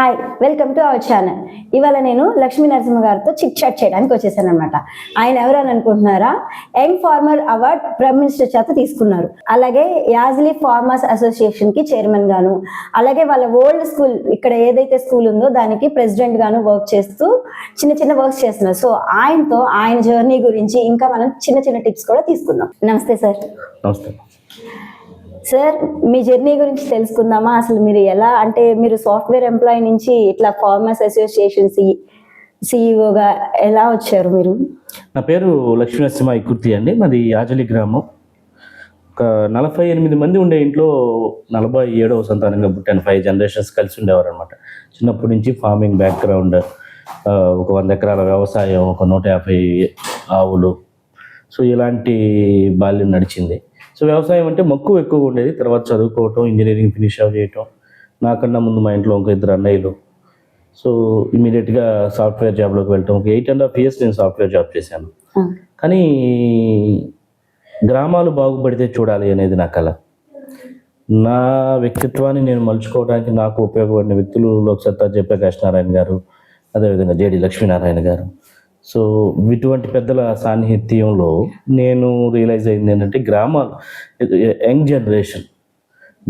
Hi, welcome to our channel. ఇవాళ నేను లక్ష్మీ నరసింహ గారితో చిట్ చాట్ చేయడానికి వచ్చేసాను అనమాట. ఆయన ఎవరని అనుకుంటున్నారా? Young farmer award prime minister చేత తీసుకున్నారు. అలాగే యాజ్లీ ఫార్మర్స్ అసోసియేషన్ కి చైర్మన్ గాను, అలాగే వాళ్ళ ఓల్డ్ స్కూల్ ఇక్కడ ఏదైతే స్కూల్ ఉందో దానికి ప్రెసిడెంట్ గాను వర్క్ చేస్తూ చిన్న చిన్న వర్క్స్ చేస్తున్నారు. సో ఆయనతో ఆయన జర్నీ గురించి ఇంకా మనం చిన్న చిన్న టిప్స్ కూడా తీసుకుందాం. నమస్తే సార్. నమస్తే సార్, మీ జర్నీ గురించి తెలుసుకుందామా? అసలు మీరు ఎలా, అంటే మీరు సాఫ్ట్వేర్ ఎంప్లాయీ నుంచి ఇట్లా ఫార్మర్స్ అసోసియేషన్ సిఇఓగా ఎలా వచ్చారు మీరు? నా పేరు లక్ష్మీ నరసింహ ఇకుర్తి అండి. మాది యాజలి గ్రామం. ఒక 48 మంది ఉండే ఇంట్లో 47వ సంతానంగా పుట్టాను. 5 జనరేషన్స్ కలిసి ఉండేవారు అనమాట. చిన్నప్పటి నుంచి ఫార్మింగ్ బ్యాక్గ్రౌండ్, ఒక 100 ఎకరాల వ్యవసాయం, ఒక 150 ఆవులు. సో ఇలాంటి బాల్యం నడిచింది. సో వ్యవసాయం అంటే మక్కువ ఎక్కువగా ఉండేది. తర్వాత చదువుకోవటం, ఇంజనీరింగ్ ఫినిష్ అవ్ చేయటం. నాకన్నా ముందు మా ఇంట్లో ఒక 2 అన్నయ్యలు. సో ఇమీడియట్గా సాఫ్ట్వేర్ జాబ్లోకి వెళ్ళటం. ఒక 8.5 years నేను సాఫ్ట్వేర్ జాబ్ చేశాను. కానీ గ్రామాలు బాగుపడితే చూడాలి అనేది నా కళ. నా వ్యక్తిత్వాన్ని నేను మలుచుకోవడానికి నాకు ఉపయోగపడిన వ్యక్తులు లోక్సత్తా జయప్రకాష్ నారాయణ గారు, అదేవిధంగా జేడి లక్ష్మీనారాయణ గారు. సో ఇటువంటి పెద్దల సాన్నిహిత్యంలో నేను రియలైజ్ అయింది ఏంటంటే, గ్రామాలు, యంగ్ జనరేషన్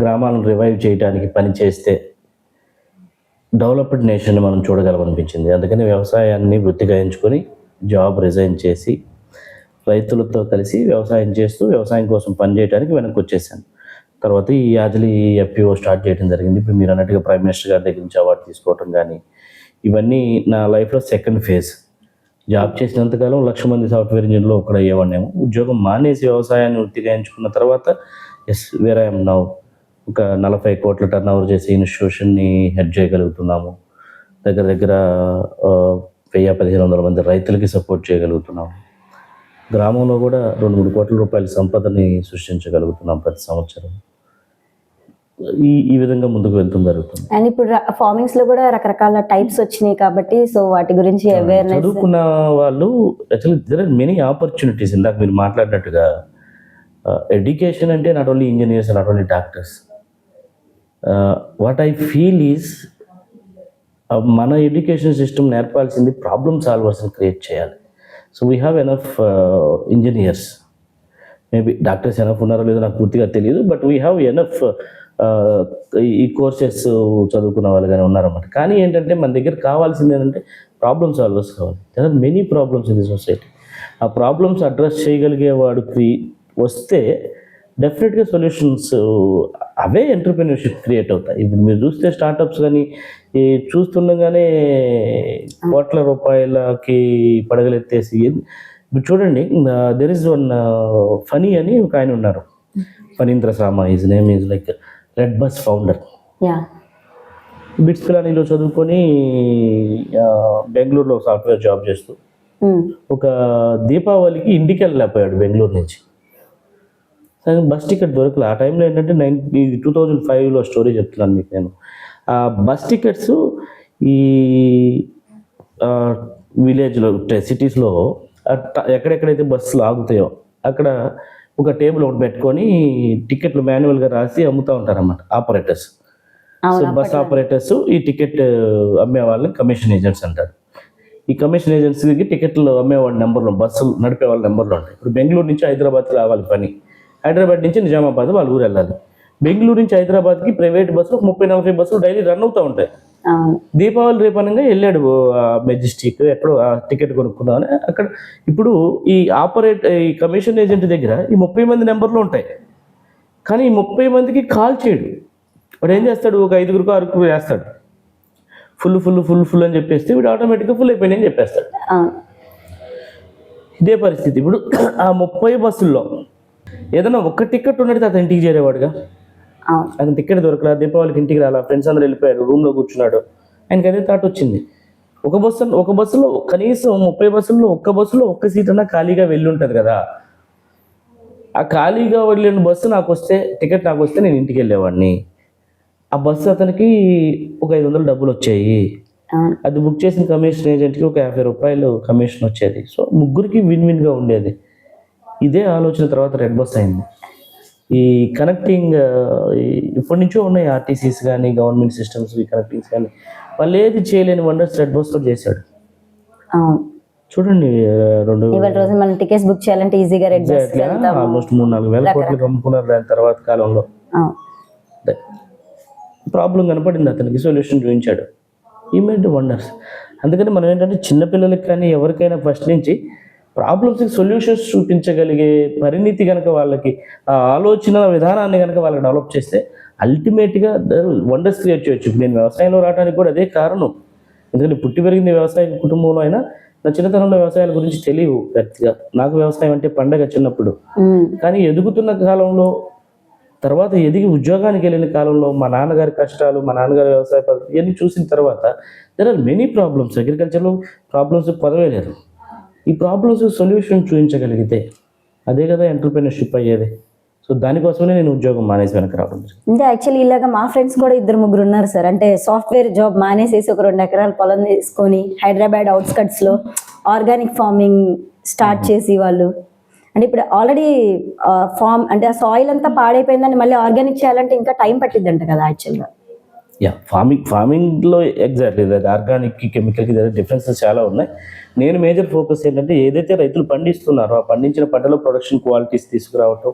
గ్రామాలను రివైవ్ చేయడానికి పనిచేస్తే డెవలప్డ్ నేషన్ మనం చూడగలమనిపించింది. అందుకని వ్యవసాయాన్ని వృత్తిగా ఎంచుకొని జాబ్ రిజైన్ చేసి రైతులతో కలిసి వ్యవసాయం చేస్తూ వ్యవసాయం కోసం పనిచేయడానికి వెనక్కి వచ్చేసాను. తర్వాత ఈ యాజలి ఎఫ్పిఓ స్టార్ట్ చేయడం జరిగింది. ఇప్పుడు మీరు అన్నట్టుగా ప్రైమ్ మినిస్టర్ గారి దగ్గర నుంచి అవార్డు తీసుకోవటం కానీ, ఇవన్నీ నా లైఫ్లో సెకండ్ ఫేజ్. జాబ్ చేసినంతకాలం 1,00,000 మంది సాఫ్ట్వేర్ ఇంజనీర్లో ఒకడు అయ్యేవాడినేమో. ఉద్యోగం మానేసి వ్యవసాయాన్ని వృత్తిగా ఎంచుకున్న తర్వాత వేర్ ఐఎమ్ నౌ. ఒక 40 కోట్ల టర్న్ ఓవర్ చేసే ఇన్స్టిట్యూషన్ని హెడ్ చేయగలుగుతున్నాము. దగ్గర 1,000-1,500 మంది రైతులకి సపోర్ట్ చేయగలుగుతున్నాము. గ్రామంలో కూడా 2-3 కోట్ల రూపాయల సంపదని సృష్టించగలుగుతున్నాం ప్రతి సంవత్సరం. ఈ విధంగా ముందుకు వెళ్తుంది జరుగుతుంది. అండ్ ఇప్పుడు ఫార్మింగ్స్ లో కూడా రకరకాల టైప్స్ వచ్చినాయి కాబట్టి సో వాటి గురించి అవేర్నెస్. చదువుకున్న వాళ్ళు actually there are many opportunities. ఇందాక మీరు మాట్లాడినట్టుగా ఎడ్యుకేషన్ అంటే not only engineers, not only doctors. What I feel is మన ఎడ్యుకేషన్ సిస్టమ్ నేర్పాల్సింది ప్రాబ్లమ్ సాల్వర్స్ని క్రియేట్ చేయాలి. So we have enough engineers. Maybe doctors enough ఉన్నారో లేదో నాకు పూర్తిగా తెలియదు, బట్ వీ హ్యావ్ ఎనఫ్ ఈ కోర్సెస్ చదువుకున్న వాళ్ళు కానీ ఉన్నారన్నమాట. కానీ ఏంటంటే మన దగ్గర కావాల్సింది ఏంటంటే ప్రాబ్లమ్ సాల్వర్స్ కావాలి. There are many problems in the society. ఆ ప్రాబ్లమ్స్ అడ్రస్ చేయగలిగే వాడికి వస్తే డెఫినెట్గా సొల్యూషన్స్, అవే ఎంటర్‌ప్రెన్యూర్‌షిప్ క్రియేట్ అవుతాయి. ఇప్పుడు మీరు చూస్తే స్టార్టప్స్ కానీ చూస్తుండగానే కోట్ల రూపాయలకి పడగలెత్తేసి, ఇప్పుడు చూడండి, దెర్ ఇస్ వన్ ఫనీ అని ఒక ఆయన ఉన్నారు, Phanindra Sama. His name is like red bus founder. BITS పిలానీలో చదువుకొని బెంగళూరులో సాఫ్ట్వేర్ జాబ్ చేస్తూ ఒక దీపావళికి ఇంటికి వెళ్ళలేకపోయాడు బెంగళూరు నుంచి. సరే బస్ టికెట్ దొరకలే. ఆ టైంలో ఏంటంటే 2005లో స్టోరీ చెప్తున్నాను మీకు నేను. ఆ బస్ టికెట్స్ ఈ విలేజ్లో, సిటీస్లో ఎక్కడెక్కడైతే బస్సులు ఆగుతాయో అక్కడ ఒక టేబుల్ ఒకటి పెట్టుకొని టికెట్లు మాన్యువల్గా రాసి అమ్ముతూ ఉంటారన్నమాట ఆపరేటర్స్. సో బస్ ఆపరేటర్స్ ఈ టికెట్ అమ్మే వాళ్ళని కమిషన్ ఏజెంట్స్ అంటారు. ఈ కమిషన్ ఏజెంట్స్కి టికెట్లు అమ్మేవాడి నెంబర్లో, బస్సులు నడిపే వాళ్ళ నెంబర్లో ఉంటాయి. ఇప్పుడు బెంగళూరు నుంచి హైదరాబాద్కి రావాలి పని, హైదరాబాద్ నుంచి నిజామాబాద్ వాళ్ళ ఊరు వెళ్ళాలి. బెంగళూరు నుంచి హైదరాబాద్కి ప్రైవేట్ బస్సులు 30-40 బస్సులు డైలీ రన్ అవుతూ ఉంటాయి. దీపావళి రేపనంగా వెళ్ళాడు మెజెస్టిక్ ఎక్కడో ఆ టికెట్ కొనుక్కుందామని. అక్కడ ఇప్పుడు ఈ కమిషన్ ఏజెంట్ దగ్గర ఈ 30 మంది నెంబర్లు ఉంటాయి. కానీ ఈ 30 మందికి కాల్ చేయడు. వాడు ఏం చేస్తాడు, ఒక 5-6 వేస్తాడు. ఫుల్ అని చెప్పేస్తే వీడు ఆటోమేటిక్గా ఫుల్ అయిపోయింది అని చెప్పేస్తాడు. ఇదే పరిస్థితి. ఇప్పుడు ఆ 30 బస్సుల్లో ఏదైనా ఒక్క టికెట్ ఉన్నట్టు అతను ఇంటికి చేరేవాడుగా. అతను టికెట్ దొరకలా, దీపావళికి ఇంటికి రాలా, ఫ్రెండ్స్ అందరూ వెళ్ళిపోయారు, రూమ్లో కూర్చున్నాడు. ఆయనకి అదే థాట్ వచ్చింది, ఒక బస్సులో కనీసం 30 బస్సుల్లో ఒక్క సీట్ అన్నా ఖాళీగా వెళ్ళి ఉంటుంది కదా. ఆ ఖాళీగా వెళ్ళిన బస్సు నాకు వస్తే, టికెట్ నాకు వస్తే నేను ఇంటికి వెళ్ళేవాడిని. ఆ బస్సు అతనికి ఒక 500 డబ్బులు వచ్చాయి. అది బుక్ చేసిన కమిషన్ ఏజెంట్కి ఒక 50 రూపాయలు కమిషన్ వచ్చేది. సో ముగ్గురికి విన్ విన్గా ఉండేది. ఇదే ఆలోచన తర్వాత రెడ్ బస్ అయింది. ఈ కనెక్టింగ్ ఇప్పటి నుంచో ఉన్నాయి ఆర్టీసీస్ కానీ గవర్నమెంట్ సిస్టమ్స్ ఈ కనెక్టింగ్స్ కానీ వాళ్ళు ఏది చేయలేని వండర్స్ రెడ్ బస్ తోటి చేశాడు. అవును, చూడండి రెండు ఇవాళ రోజు మనం టికెట్స్ బుక్ చేయాలంటే ఈజీగా రెడ్ బస్ ఆల్మోస్ట్ 3-4 వేల కోట్లు అమ్ముకున్నారు దాని తర్వాత కాలంలో. ప్రాబ్లం కనపడింది, అతనికి సొల్యూషన్ చూపించాడు. ఈ మేడ్ వండర్స్. అందుకని మనం ఏంటంటే చిన్నపిల్లలకి కానీ ఎవరికైనా ఫస్ట్ నుంచి ప్రాబ్లమ్స్కి సొల్యూషన్స్ చూపించగలిగే పరిణితి కనుక వాళ్ళకి ఆ ఆలోచన విధానాన్ని కనుక వాళ్ళకి డెవలప్ చేస్తే అల్టిమేట్గా వండర్స్ క్రియేట్ చేయొచ్చు. ఇప్పుడు నేను వ్యవసాయంలో రావడానికి కూడా అదే కారణం. ఎందుకంటే పుట్టి పెరిగింది వ్యవసాయ కుటుంబంలో అయినా నా చిన్నతనంలో వ్యవసాయాల గురించి తెలియవు గట్టిగా. నాకు వ్యవసాయం అంటే పండగ చిన్నప్పుడు. కానీ ఎదుగుతున్న కాలంలో తర్వాత ఎదిగి ఉద్యోగానికి వెళ్ళిన కాలంలో మా నాన్నగారి కష్టాలు, మా నాన్నగారి వ్యవసాయ పద్ధతి ఇవన్నీ చూసిన తర్వాత దెర్ ఆర్ మెనీ ప్రాబ్లమ్స్. అగ్రికల్చర్లో ప్రాబ్లమ్స్ పదవే లేదు. ఈ ప్రాబ్లమ్స్ సొల్యూషన్ చూపించగలిగితే అదే కదా ఎంటర్‌ప్రెన్యూర్‌షిప్ అయ్యేది. సో దానికోసమే నేను ఉద్యోగం మానేసి వెనక్కి రావడం జరిగింది. అంటే యాక్చువల్లీ ఇలాగా మా ఫ్రెండ్స్ కూడా 2-3 ఉన్నారు సార్. అంటే సాఫ్ట్వేర్ జాబ్ మానేసేసి ఒక 2 ఎకరాల పొలం తీసుకొని హైదరాబాద్ అవుట్స్కట్స్లో ఆర్గానిక్ ఫార్మింగ్ స్టార్ట్ చేసి వాళ్ళు అంటే ఇప్పుడు ఆల్రెడీ ఫార్మ్ అంటే ఆ సాయిల్ అంతా పాడైపోయిందని మళ్ళీ ఆర్గానిక్ చేయాలంటే ఇంకా టైం పట్టిద్దంట కదా యాక్చువల్గా. ఫార్మింగ్లో ఎగ్జాక్ట్లీ ఆర్గానిక్కి కెమికల్కి డిఫరెన్సెస్ చాలా ఉన్నాయి. నేను మేజర్ ఫోకస్ ఏంటంటే ఏదైతే రైతులు పండిస్తున్నారో ఆ పండించిన పంటలో ప్రొడక్షన్ క్వాలిటీస్ తీసుకురావటం,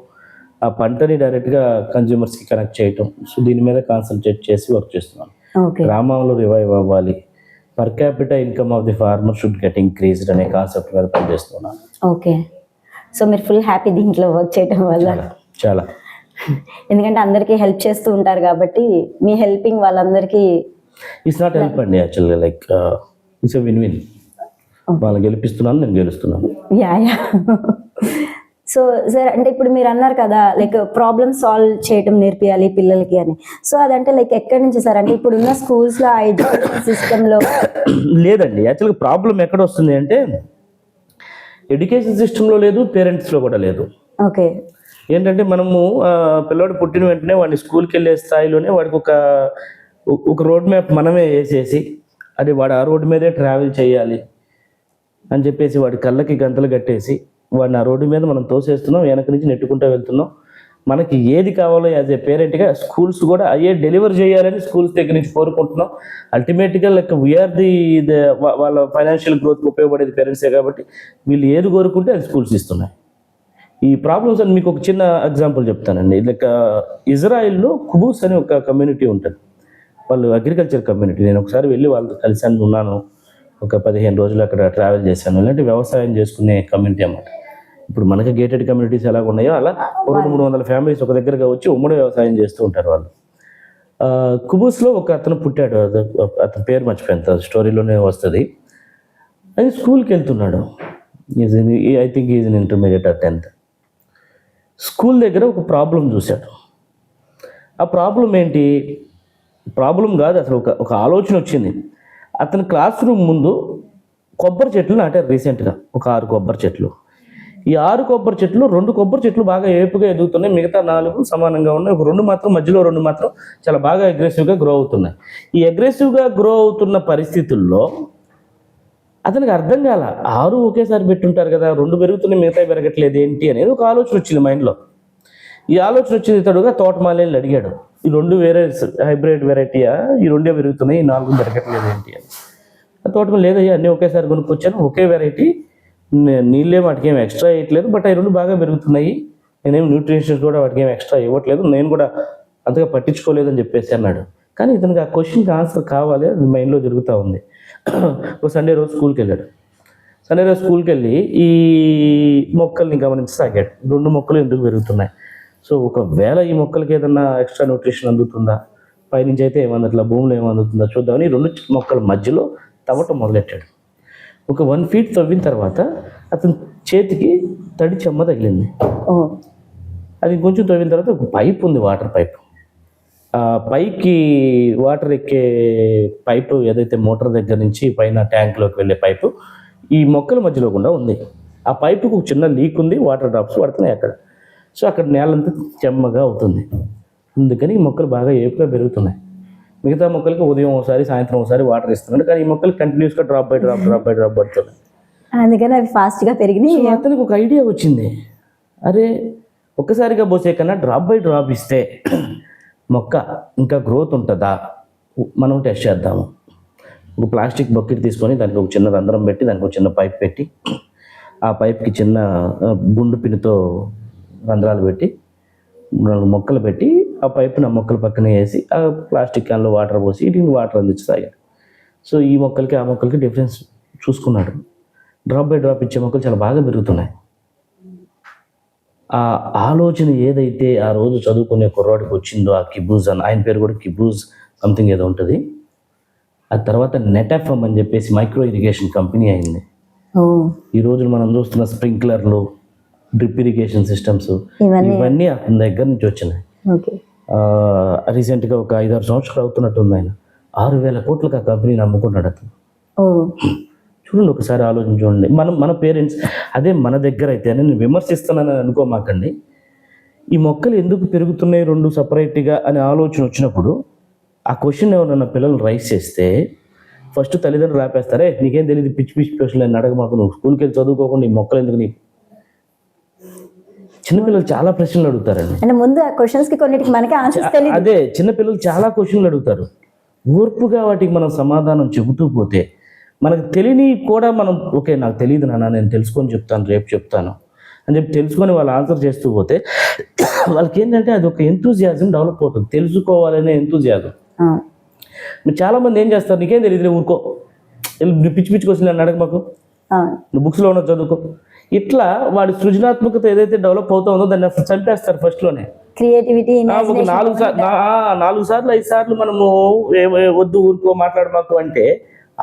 ఆ పంటని డైరెక్ట్గా కన్జ్యూమర్స్కి కనెక్ట్ చేయటం. సో దీని మీద కాన్సన్ట్రేట్ చేసి వర్క్ చేస్తున్నాను. గ్రామంలో రివైవ్ అవ్వాలి, per capita income of the farmer should get increased అనే కాన్సెప్ట్ మీద పనిచేస్తున్నాను. ఓకే, సో మీరు ఫుల్ హ్యాపీ దీంట్లో వర్క్ చేయడం వల్ల? చాలా. ఎందుకంటే అందరికీ హెల్ప్ చేస్తూ ఉంటారు కాబట్టి మీ హెల్పింగ్ వాళ్ళందరికీ ఇట్స్ నాట్ హెల్ప్ అండి, యాక్చువల్గా like it's a win win. వాళ్ళు గెలిపిస్తున్నాను, నేను గెలుస్తున్నాను. యా. సో సార్ అంటే ఇప్పుడు మీరు అన్నారు కదా లైక్ ప్రాబ్లమ్ సాల్వ్ చేయడం నేర్పియాలి పిల్లలకి అని. సో అదంటే లైక్ ఎక్కడి నుంచి సార్? అంటే ఇప్పుడున్న స్కూల్స్లో ఆ ఎడ్యుకేషన్ సిస్టంలో లేదండి. యాక్చువల్గా ప్రాబ్లం ఎక్కడ వస్తుంది అంటే ఎడ్యుకేషన్ సిస్టంలో లేదు, పేరెంట్స్లో కూడా లేదు. ఓకే. ఏంటంటే మనము పిల్లవాడు పుట్టిన వెంటనే వాడిని స్కూల్కి వెళ్ళే స్థాయిలోనే వాడికి ఒక రోడ్ మ్యాప్ మనమే వేసేసి అది వాడు ఆ రోడ్డు మీదే ట్రావెల్ చేయాలి అని చెప్పేసి వాడి కళ్ళకి గంతలు కట్టేసి వాడిని ఆ రోడ్డు మీద మనం తోసేస్తున్నాం, వెనక నుంచి నెట్టుకుంటూ వెళ్తున్నాం. మనకి ఏది కావాలో యాజ్ ఏ పేరెంట్గా స్కూల్స్ కూడా అయ్యే డెలివర్ చేయాలని స్కూల్స్ దగ్గర నుంచి కోరుకుంటున్నాం. అల్టిమేట్గా లైక్ వీఆర్ వాళ్ళ ఫైనాన్షియల్ గ్రోత్కి ఉపయోగపడేది పేరెంట్సే కాబట్టి వీళ్ళు ఏది కోరుకుంటే అది స్కూల్స్ ఇస్తున్నాయి. ఈ ప్రాబ్లమ్స్ అని మీకు ఒక చిన్న ఎగ్జాంపుల్ చెప్తానండి. లైక్ ఇజ్రాయిల్లో కుబూస్ అని ఒక కమ్యూనిటీ ఉంటుంది, వాళ్ళు అగ్రికల్చర్ కమ్యూనిటీ. నేను ఒకసారి వెళ్ళి వాళ్ళతో కలిసి ఉన్నాను, ఒక 15 రోజులు అక్కడ ట్రావెల్ చేశాను. ఇలాంటి వ్యవసాయం చేసుకునే కమ్యూనిటీ అన్నమాట. ఇప్పుడు మనకి గేటెడ్ కమ్యూనిటీస్ ఎలా ఉన్నాయో అలా 200-300 ఫ్యామిలీస్ ఒక దగ్గరగా వచ్చి ఉమ్మడి వ్యవసాయం చేస్తూ ఉంటారు వాళ్ళు. కుబూస్లో ఒక అతను పుట్టాడు, అతని పేరు మర్చిపోయింది, స్టోరీలోనే వస్తుంది. అది స్కూల్కి వెళ్తున్నాడు. I think is in intermediate or 10th. School దగ్గర ఒక ప్రాబ్లం చూశాడు. ఆ ప్రాబ్లం ఏంటి? ప్రాబ్లం కాదు అసలు, ఒక ఆలోచన వచ్చింది. అతని క్లాస్ రూమ్ ముందు కొబ్బరి చెట్లు నాటారు రీసెంట్గా, ఒక 6 కొబ్బరి చెట్లు. ఈ 6 కొబ్బరి చెట్లు 2 కొబ్బరి చెట్లు బాగా ఏపుగా ఎదుగుతున్నాయి, మిగతా 4 సమానంగా ఉన్నాయి. ఒక 2 మాత్రం మధ్యలో 2 మాత్రం చాలా బాగా అగ్రెసివ్గా గ్రో అవుతున్నాయి. ఈ అగ్రెసివ్గా గ్రో అవుతున్న పరిస్థితుల్లో అతనికి అర్థం కాల, 6 ఒకేసారి పెట్టుంటారు కదా, 2 పెరుగుతున్నాయి మిగతా పెరగట్లేదు ఏంటి అనేది ఒక ఆలోచన వచ్చింది మైండ్లో. ఈ ఆలోచన వచ్చింది తడుగా తోటమాలిని అడిగాడు, ఈ 2 వేరే హైబ్రిడ్ వెరైటీయా, ఈ 2 పెరుగుతున్నాయి, ఈ 4 పెరగట్లేదు ఏంటి అని. తోటమాలి లేదయ్యా అన్నీ ఒకేసారి కొనుక్కొచ్చాను, ఒకే వెరైటీ, నీళ్ళే వాటికి ఏమి ఎక్స్ట్రా వేయట్లేదు, బట్ అవి 2 బాగా పెరుగుతున్నాయి, నేనేమి న్యూట్రిషన్స్ కూడా వాటికి ఏమి ఎక్స్ట్రా ఇవ్వట్లేదు, నేను కూడా అంతగా పట్టించుకోలేదని చెప్పేసి అన్నాడు. కానీ ఇతనికి ఆ క్వశ్చన్కి ఆన్సర్ కావాలి, అది మైండ్లో జరుగుతూ ఉంది. ఒక సండే రోజు స్కూల్కి వెళ్ళాడు. సండే రోజు స్కూల్కి వెళ్ళి ఈ మొక్కల్ని గమనించసాగాడు, 2 మొక్కలు ఎందుకు పెరుగుతున్నాయి, సో ఒకవేళ ఈ మొక్కలకి ఏదన్నా ఎక్స్ట్రా న్యూట్రిషన్ అందుతుందా, పైనుంచి అయితే ఏమందట్లా భూమిలో ఏమందుతుందా చూద్దామని 2 మొక్కల మధ్యలో తవ్వటం మొదలెట్టాడు. ఒక 1 feet తవ్విన తర్వాత అతని చేతికి తడి చెమ్మ తగిలింది. అది కొంచెం తవ్విన తర్వాత ఒక పైప్ ఉంది, వాటర్ పైప్. ఆ పైకి వాటర్ ఎక్కే పైపు ఏదైతే మోటార్ దగ్గర నుంచి పైన ట్యాంక్లోకి వెళ్ళే పైపు ఈ మొక్కల మధ్యలో కూడా ఉంది. ఆ పైపుకు ఒక చిన్న లీక్ ఉంది, వాటర్ డ్రాప్స్ పడుతున్నాయి అక్కడ. సో అక్కడ నేలంతా చెమ్మగా అవుతుంది. అందుకని ఈ మొక్కలు బాగా ఏపుగా పెరుగుతున్నాయి. మిగతా మొక్కలకి ఉదయం ఒకసారి సాయంత్రం ఒకసారి వాటర్ ఇస్తున్నాడు, కానీ ఈ మొక్కలు కంటిన్యూస్గా డ్రాప్ బై డ్రాప్ పడుతున్నాయి. అందుకని అవి ఫాస్ట్గా పెరిగినాయి. అతనికి ఒక ఐడియా వచ్చింది, అరే ఒక్కసారిగా పోసే కన్నా డ్రాప్ బై డ్రాప్ ఇస్తే మొక్క ఇంకా గ్రోత్ ఉంటుందా మనం టెస్ట్ చేద్దాము. ఒక ప్లాస్టిక్ బకెట్ తీసుకొని దానికి ఒక చిన్న రంధ్రం పెట్టి దానికి ఒక చిన్న పైప్ పెట్టి ఆ పైప్కి చిన్న గుండు పిన్నుతో రంధ్రాలు పెట్టి 4 మొక్కలు పెట్టి ఆ పైపుని ఆ మొక్కల పక్కన వేసి ఆ ప్లాస్టిక్ క్యాన్లో వాటర్ పోసి వీటిని వాటర్ అందించి తాగాడు. సో ఈ మొక్కలకి ఆ మొక్కలకి డిఫరెన్స్ చూసుకున్నాడు. డ్రాప్ బై డ్రాప్ ఇచ్చే మొక్కలు చాలా బాగా పెరుగుతున్నాయి. ఆ ఆలోచన ఏదైతే ఆ రోజు చదువుకునే కుర్రాడికి వచ్చిందో ఆ కిబూజ్ అని, ఆయన పేరు కూడా కిబూజ్ సంథింగ్ ఏదో ఉంటుంది. ఆ తర్వాత నెటాఫమ్ అని చెప్పేసి మైక్రో ఇరిగేషన్ కంపెనీ అయింది. ఈ రోజు మనం చూస్తున్న స్ప్రింక్లర్లు, డ్రిప్ ఇరిగేషన్ సిస్టమ్స్ ఇవన్నీ అతని దగ్గర నుంచి వచ్చినాయి. రీసెంట్గా ఒక 5-6 సంవత్సరాలు అవుతున్నట్టుంది. ఆయన 6,000 కోట్లకు ఆ కంపెనీని అమ్ముకున్నాడు అతను. చూడండి, ఒకసారి ఆలోచన చూడండి. మన పేరెంట్స్ అదే మన దగ్గర అయితే నేను విమర్శిస్తున్నానని అనుకోమాకండి. ఈ మొక్కలు ఎందుకు పెరుగుతున్నాయి 2 సపరేట్గా అనే ఆలోచన వచ్చినప్పుడు ఆ క్వశ్చన్ ఎవరన్నా పిల్లలు రైస్ చేస్తే ఫస్ట్ తల్లిదండ్రులు ఆపేస్తారే, నీకేం తెలియదు, పిచ్చి పిచ్చి ప్రశ్నలు అని అడగమాకు, నువ్వు స్కూల్కి వెళ్ళి చదువుకోకుండా ఈ మొక్కలు ఎందుకు నీకు. చిన్నపిల్లలు చాలా ప్రశ్నలు అడుగుతారండి. అంటే ముందు ఆ క్వశ్చన్స్కి కొన్నిటికి మనకి ఆన్సర్స్ తెలియదు. అదే చిన్నపిల్లలు చాలా క్వశ్చన్లు అడుగుతారు. ఓర్పుగా వాటికి మనం సమాధానం చెబుతూ పోతే మనకు తెలియని కూడా మనం ఓకే నాకు తెలియదు నాన్న, నేను తెలుసుకొని చెప్తాను, రేపు చెప్తాను అని చెప్పి తెలుసుకొని వాళ్ళు ఆన్సర్ చేస్తూ పోతే వాళ్ళకి ఏంటంటే అది ఒక ఎంతూజియాజం డెవలప్ అవుతుంది, తెలుసుకోవాలనే ఎంతూజియాజం. చాలా మంది ఏం చేస్తారు, నీకేం తెలియదు ఊరుకో, నువ్వు పిచ్చి పిచ్చి క్వశ్చన్లు అని అడగమాకు, నువ్వు బుక్స్లో ఉన్న చదువుకో. ఇట్లా వాడి సృజనాత్మకత ఏదైతే డెవలప్ అవుతా ఉందో దాన్ని అసలు చంపేస్తారు ఫస్ట్లోనే. క్రియేటివిటీ ఒక 4 సార్లు 5 సార్లు మనము వద్దు ఊరుకో మాట్లాడమాకు అంటే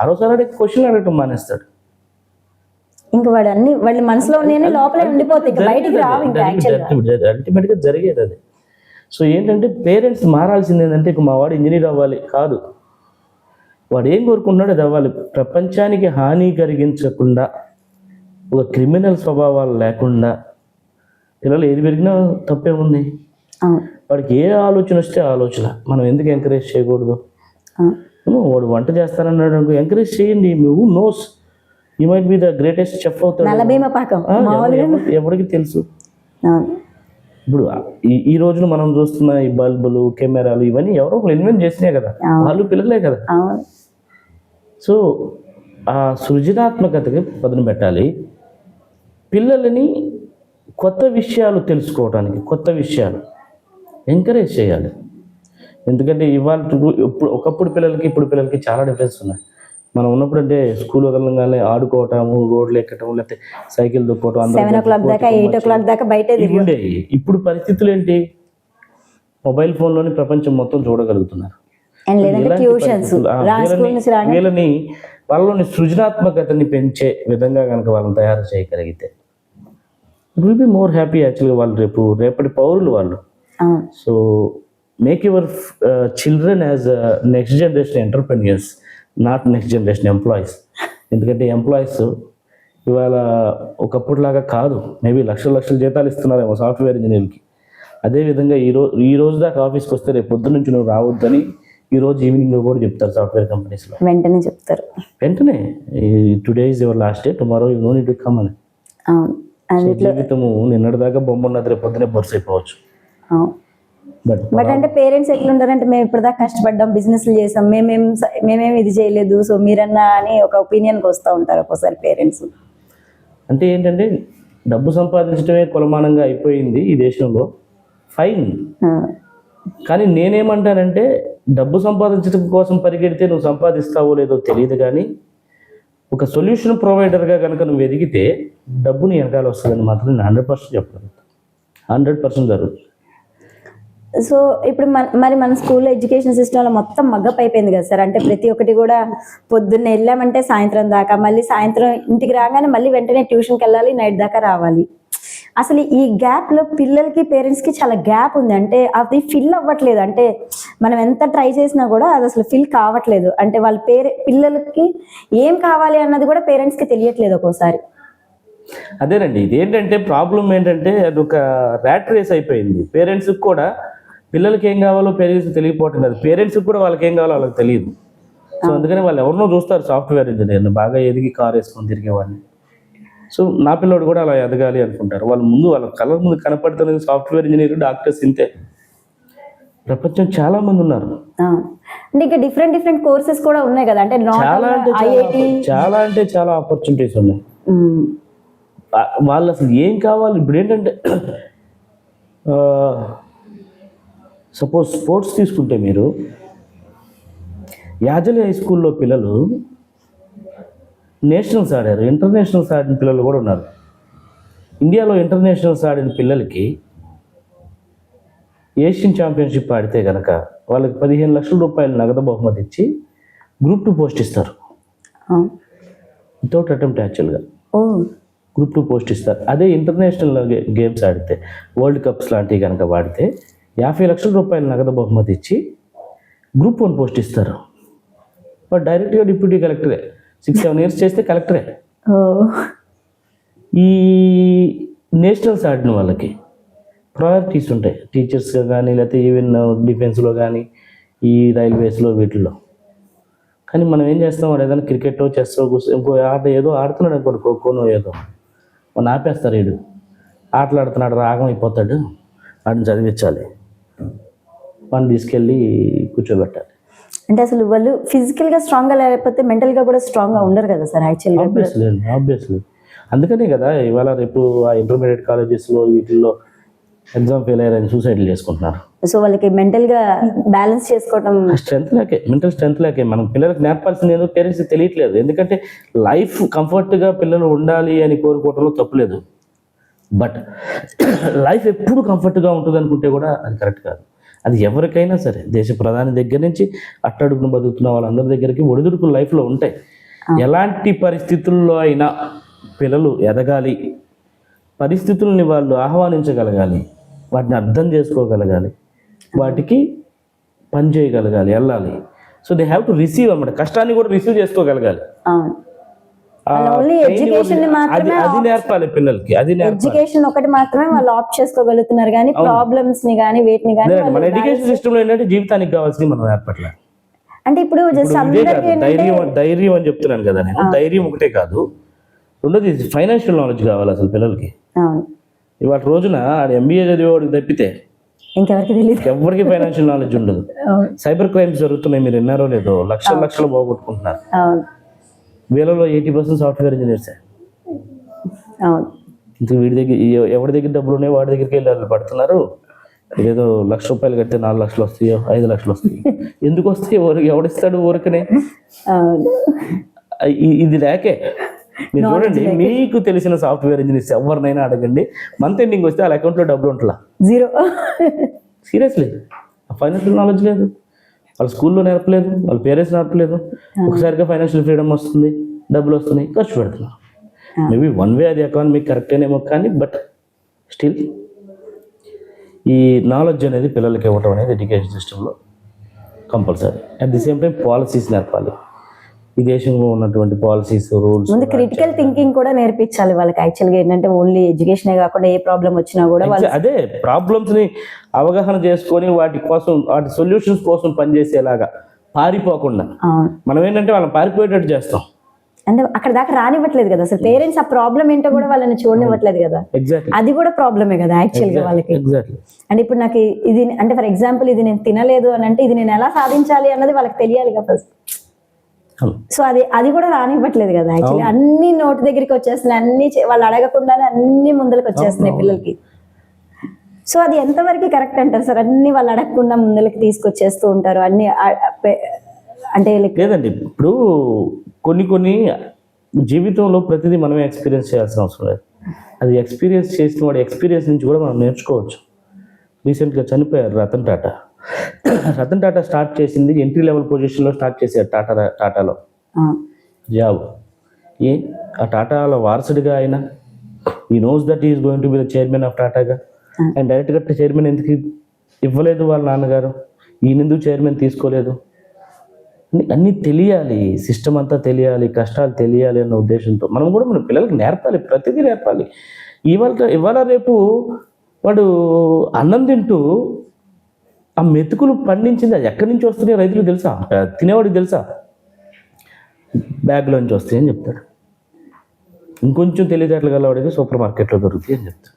6వ సారి క్వశ్చన్ అడగటం మానేస్తాడు. ఇంకా వాడు అన్ని వాళ్ళ మనసులో ఉన్నాయని లోపలే ఉండిపోతాయి, బయటికి రావు. ఇంకా అల్టిమేట్గా జరిగేది అది. సో ఏంటంటే పేరెంట్స్ మారాల్సింది ఏంటంటే ఇక మా వాడు ఇంజనీర్ అవ్వాలి కాదు, వాడు ఏం కోరుకుంటున్నాడు అది అవ్వాలి. ప్రపంచానికి హాని కలిగించకుండా, ఒక క్రిమినల్ స్వభావాలు లేకుండా పిల్లలు ఏది పెరిగినా తప్పే ఉంది. వాడికి ఏ ఆలోచన వస్తే ఆలోచన మనం ఎందుకు ఎంకరేజ్ చేయకూడదు? వాడు వంట చేస్తానన్నాడు, ఎంకరేజ్ చేయండి. Who knows, you might be the greatest chef అవుతాడు, ఎవరికి తెలుసు. ఇప్పుడు ఈ రోజున మనం చూస్తున్న ఈ బల్బులు, కెమెరాలు ఇవన్నీ ఎవరో ఒకరు ఇన్వెంట్ చేసినాయి కదా, వాళ్ళు పిల్లలే కదా. సో ఆ సృజనాత్మకతకి పదును పెట్టాలి. పిల్లలని కొత్త విషయాలు తెలుసుకోవడానికి, కొత్త విషయాలు ఎంకరేజ్ చేయాలి. ఎందుకంటే ఇవాళ ఒకప్పుడు పిల్లలకి ఇప్పుడు పిల్లలకి చాలా డిఫరెన్స్ ఉన్నాయి. మనం ఉన్నప్పుడు అంటే స్కూల్ వదలంగానే ఆడుకోవటము, రోడ్లు ఎక్కటం, లేకపోతే సైకిల్ దొక్కోవటం, 7 o'clock దాకా 8 o'clock దాకా బయట ఉండేవి. ఇప్పుడు పరిస్థితులు ఏంటి, మొబైల్ ఫోన్లోని ప్రపంచం మొత్తం చూడగలుగుతున్నారు. వీళ్ళని వాళ్ళలోని సృజనాత్మకతని పెంచే విధంగా కనుక వాళ్ళని తయారు చేయగలిగితే it will be more happy. యాక్చువల్గా వాళ్ళు రేపటి పౌరులు వాళ్ళు. So make your children as next generation entrepreneurs, not next generation employees. ఎందుకంటే ఎంప్లాయీస్ ఇవాళ ఒకప్పుడులాగా కాదు, మేబీ లక్షల జీతాలు ఇస్తున్నారేమో సాఫ్ట్వేర్ ఇంజనీర్కి. అదేవిధంగా ఈ రోజు దాకా ఆఫీస్కి వస్తే రేపు పొద్దు నుంచి నువ్వు రావద్దని ఈ రోజు ఈవినింగ్ కూడా చెప్తారు సాఫ్ట్వేర్ కంపెనీస్లో. వెంటనే చెప్తారు, వెంటనే today is your last day, tomorrow you know need to come అని. జీవితము నిన్నటిదాకా బొమ్మ ఉన్నది, రేపు పొద్దునే బొర్స్ అయిపోవచ్చు. బట్ అంటే పేరెంట్స్ ఎట్లుంటారంటే మేము ఇప్పటిదాకా కష్టపడ్డాం, బిజినెస్లు చేసాం, మేమేం ఇది చేయలేదు, సో మీరన్నా అని ఒక ఒపీనియన్కి వస్తూ ఉంటారు ఒక్కోసారి పేరెంట్స్. అంటే ఏంటంటే డబ్బు సంపాదించడమే కొలమానంగా అయిపోయింది ఈ దేశంలో, ఫైన్. కానీ నేనేమంటానంటే డబ్బు సంపాదించడం కోసం పరిగెడితే నువ్వు సంపాదిస్తావో లేదో తెలియదు, కానీ ఒక సొల్యూషన్ ప్రొవైడర్గా కనుక నువ్వు ఎదిగితే డబ్బుని వెనకాల వస్తుందని మాత్రం నేను 100% చెప్పగలుగుతాను. 100% జరుగుతుంది. సో ఇప్పుడు మన స్కూల్లో ఎడ్యుకేషన్ సిస్టంలో మొత్తం మగ్గప్ అయిపోయింది కదా సార్. అంటే ప్రతి ఒక్కటి కూడా పొద్దున్న వెళ్ళామంటే సాయంత్రం దాకా, మళ్ళీ సాయంత్రం ఇంటికి రాగానే మళ్ళీ వెంటనే ట్యూషన్కి వెళ్ళాలి, నైట్ దాకా రావాలి. అసలు ఈ గ్యాప్లో పిల్లలకి పేరెంట్స్కి చాలా గ్యాప్ ఉంది. అంటే అది ఫిల్ అవ్వట్లేదు. అంటే మనం ఎంత ట్రై చేసినా కూడా అది అసలు ఫిల్ కావట్లేదు. అంటే వాళ్ళ పిల్లలకి ఏం కావాలి అన్నది కూడా పేరెంట్స్కి తెలియట్లేదు ఒక్కోసారి. అదేనండి, ఇదేంటంటే ప్రాబ్లం ఏంటంటే అది ఒక ర్యాట్ రేస్ అయిపోయింది. పేరెంట్స్కి కూడా పిల్లలకి ఏం కావాలో పేరెంట్స్ తెలియకపోవటం కాదు, పేరెంట్స్కి కూడా వాళ్ళకి ఏం కావాలో వాళ్ళకి తెలియదు. సో అందుకని వాళ్ళు ఎవరినో చూస్తారు సాఫ్ట్వేర్ ఇంజనీర్ని, బాగా ఎదిగి కార్ వేసుకొని తిరిగేవాడిని. సో నా పిల్లోడు కూడా అలా ఎదగాలి అనుకుంటారు. వాళ్ళు ముందు వాళ్ళ కళ్ళ ముందు కనపడుతున్నది సాఫ్ట్వేర్ ఇంజనీర్, డాక్టర్స్ ఇంతే. ప్రపంచం చాలా మంది ఉన్నారు. అంటే ఇంకా డిఫరెంట్ కోర్సెస్ కూడా ఉన్నాయి కదా, అంటే చాలా అంటే చాలా ఆపర్చునిటీస్ ఉన్నాయి. వాళ్ళు అసలు ఏం కావాలి ఇప్పుడు ఏంటంటే, సపోజ్ స్పోర్ట్స్ తీసుకుంటే మీరు యాజలి హై స్కూల్లో పిల్లలు నేషనల్స్ ఆడారు, ఇంటర్నేషనల్స్ ఆడిన పిల్లలు కూడా ఉన్నారు. ఇండియాలో ఇంటర్నేషనల్స్ ఆడిన పిల్లలకి ఏషియన్ ఛాంపియన్షిప్ ఆడితే కనుక వాళ్ళకి 15 లక్షల రూపాయలు నగదు బహుమతి ఇచ్చి గ్రూప్ 2 పోస్ట్ ఇస్తారు. వితౌట్ అటెంప్ట్ యాక్చువల్గా గ్రూప్ 2 పోస్ట్ ఇస్తారు. అదే ఇంటర్నేషనల్ గేమ్స్ ఆడితే, వరల్డ్ కప్స్ లాంటివి కనుక వాడితే 50 లక్షల రూపాయలు నగదు బహుమతి ఇచ్చి గ్రూప్ 1 పోస్ట్ ఇస్తారు. బట్ డైరెక్ట్గా డిప్యూటీ కలెక్టరే, 6-7 ఇయర్స్ చేస్తే కలెక్టరే. ఈ నేషనల్స్ ఆడిన వాళ్ళకి ప్రయారిటీస్ ఉంటాయి, టీచర్స్గా కానీ, లేకపోతే ఈవెన్ డిఫెన్స్లో కానీ, ఈ రైల్వేస్లో వీటిల్లో. కానీ మనం ఏం చేస్తాం, వాడు ఏదైనా క్రికెటో చెస్సో ఇంకో ఆట ఏదో ఆడుతున్నాడు అనుకోండి, ఖోఖోనో ఏదో, మనం ఆపేస్తారు. వీడు ఆటలాడుతున్నాడు, రాగం అయిపోతాడు, వాడిని చదివించాలి, వాడిని తీసుకెళ్ళి కూర్చోబెట్టాలి. అంటే అసలు వాళ్ళు ఫిజికల్గా స్ట్రాంగ్గా లేకపోతే మెంటల్గా కూడా స్ట్రాంగ్గా ఉండరు కదా సార్ యాక్చువల్గా. ఆబ్వియస్లీ అందుకనే కదా ఇవాళ రేపు ఆ ఇంటర్మీడియట్ కాలేజెస్లో వీటిల్లో ఎగ్జామ్ ఫెయిల్ అయ్యారని సూసైడ్లు చేసుకుంటున్నారు. సో వాళ్ళకి మెంటల్గా బ్యాలెన్స్ చేసుకోవడం, స్ట్రెంత్ లేకే, మెంటల్ స్ట్రెంత్ లేకే. మనం పిల్లలకు నేర్పాల్సింది ఏదో పేరెంట్స్ తెలియట్లేదు. ఎందుకంటే లైఫ్ కంఫర్ట్గా పిల్లలు ఉండాలి అని కోరుకోవడంలో తప్పులేదు. బట్ లైఫ్ ఎప్పుడు కంఫర్ట్గా ఉంటుంది అనుకుంటే కూడా అది కరెక్ట్ కాదు. అది ఎవరికైనా సరే, దేశ ప్రధాని దగ్గర నుంచి అట్టడుగును బతుకుతున్న వాళ్ళందరి దగ్గరికి ఒడిదుడుకులు లైఫ్లో ఉంటాయి. ఎలాంటి పరిస్థితుల్లో అయినా పిల్లలు ఎదగాలి, పరిస్థితుల్ని వాళ్ళు ఆహ్వానించగలగాలి, వాటిని అర్థం చేసుకోగలగాలి, వాటికి పని చేయగలగాలి, వెళ్ళాలి. So they have to receive అన్నమాట, కష్టాన్ని కూడా రిసీవ్ చేసుకోగలగాలి. అది నేర్పాలి పిల్లలకి. అది ఎడ్యుకేషన్ ఒకటి మాత్రమే వాళ్ళు ఆప్ట్ చేసుకోగలుగుతున్నారు, కానీ ప్రాబ్లమ్స్ ని కానీ వేటిని కానీ మన ఎడ్యుకేషన్ సిస్టమ్ లో ఏంటంటే జీవితానికి కావాల్సింది మనం ఏర్పడలే. అంటే ఇప్పుడు ధైర్యం అని చెప్తున్నాను కదా నేను. ధైర్యం ఒకటే కాదు, రెండోది ఫైనాన్షియల్ నాలెడ్జ్ కావాలి అసలు పిల్లలకి. ఇవాళ రోజున ఎంబీఏ చదివేవాడికి తప్పితే ఇంకెవరికి తెలియదు, ఎవరికి ఫైనాన్షియల్ నాలెడ్జ్ ఉండదు. సైబర్ క్రైమ్స్ జరుగుతున్నాయి, మీరు విన్నారో లేదో, లక్షలు పోగొట్టుకుంటున్నారు. వీళ్ళలో 80% సాఫ్ట్వేర్ ఇంజనీర్సే. ఇంకా వీడి దగ్గర ఎవరి దగ్గర డబ్బులు ఉన్నాయి వాడి దగ్గరికి వెళ్ళి వాళ్ళు పడుతున్నారు. ఏదో ₹1,00,000 కడితే 4 లక్షలు వస్తాయో 5 లక్షలు వస్తాయి. ఎందుకు వస్తాయి? ఎవడిస్తాడు ఊరికనే? ఇది లేకే. మీరు చూడండి, మీకు తెలిసిన సాఫ్ట్వేర్ ఇంజనీర్స్ ఎవరినైనా అడగండి, మంత్ ఎండింగ్ వస్తే వాళ్ళ అకౌంట్లో డబ్బులు ఉంటుందా? 0. సీరియస్లీ ఫైనాన్షియల్ నాలెడ్జ్ లేదు, వాళ్ళ స్కూల్లో నేర్పలేదు, వాళ్ళ పేరెంట్స్ నేర్పలేదు. ఒకసారిగా ఫైనాన్షియల్ ఫ్రీడమ్ వస్తుంది, డబ్బులు వస్తున్నాయి, ఖర్చు పెడుతున్నారు. మేబీ వన్ వే అది ఎకానమిక్ కరెక్టేనేమో, కానీ బట్ స్టిల్ ఈ నాలెడ్జ్ అనేది పిల్లలకి ఇవ్వటం అనేది ఎడ్యుకేషన్ సిస్టంలో compulsory. At the same time policies నేర్పాలి. ఈ దేశంలో ఉన్నటువంటి పాలసీస్, రూల్స్, ముందు క్రిటికల్ థింకింగ్ కూడా నేర్పించాలి వాళ్ళకి. యాక్చువల్గా ఏంటంటే ఓన్లీ ఎడ్యుకేషనే కాకుండా ఏ ప్రాబ్లం వచ్చినా కూడా అదే ప్రాబ్లమ్స్ ని అవగాహన చేసుకొని వాటి సొల్యూషన్స్ కోసం పనిచేసేలాగా, పారిపోకుండా. మనం ఏంటంటే వాళ్ళని పారిపోయేటట్టు చేస్తాం, అంటే అక్కడ దాకా రానివ్వట్లేదు కదా అసలు. పేరెంట్స్ ఆ ప్రాబ్లం ఏంటో కూడా వాళ్ళని చూడనివ్వట్లేదు కదా. అది కూడా ప్రాబ్లమే కదా యాక్చువల్గా వాళ్ళకి. అంటే ఇప్పుడు నాకు ఇది, అంటే ఫర్ ఎగ్జాంపుల్ ఇది నేను తినలేదు అని అంటే ఇది నేను ఎలా సాధించాలి అన్నది వాళ్ళకి తెలియాలి కదా ఫస్ట్. సో అది కూడా రానివ్వట్లేదు కదా యాక్చువల్లీ. అన్ని నోటి దగ్గరికి వచ్చేస్తున్నాయి, అన్ని వాళ్ళు అడగకుండానే అన్ని ముందరికి వచ్చేస్తున్నాయి పిల్లలకి. సో అది ఎంతవరకు కరెక్ట్ అంటారు సార్? అన్ని వాళ్ళు అడగకుండా ముందరికి తీసుకొచ్చేస్తూ ఉంటారు అన్ని. అంటే లేదండి, ఇప్పుడు కొన్ని జీవితంలో ప్రతిదీ మనమే ఎక్స్పీరియన్స్ చేయాల్సిన అవసరం లేదు. అది ఎక్స్పీరియన్స్ చేసిన వాడి ఎక్స్పీరియన్స్ నుంచి కూడా మనం నేర్చుకోవచ్చు. రీసెంట్గా చనిపోయారు రతన్ టాటా. రతన్ టాటా స్టార్ట్ చేసింది ఎంట్రీ లెవెల్ పొజిషన్లో స్టార్ట్ చేశారు టాటాలో జాబ్. ఆ టాటాలో వారసుడిగా ఆయన, he knows that is going to be the chairman of టాటాగా. అండ్ డైరెక్ట్గా చైర్మన్ ఎందుకు ఇవ్వలేదు వాళ్ళ నాన్నగారు? ఈయన ఎందుకు చైర్మన్ తీసుకోలేదు? అన్నీ తెలియాలి, సిస్టమ్ అంతా తెలియాలి, కష్టాలు తెలియాలి అన్న ఉద్దేశంతో మనం కూడా మన పిల్లలకి నేర్పాలి, ప్రతిదీ నేర్పాలి. ఇవాళ రేపు వాడు అన్నం తింటూ ఆ మెతుకులు పండించింది అది ఎక్కడి నుంచి వస్తున్నాయి రైతులు తెలుసా? తినేవాడికి తెలుసా? బ్యాగ్లోంచి వస్తాయి అని చెప్తాడు. ఇంకొంచెం తెలివితేటలు గలవాడితే సూపర్ మార్కెట్లో దొరుకుతాయి అని చెప్తారు.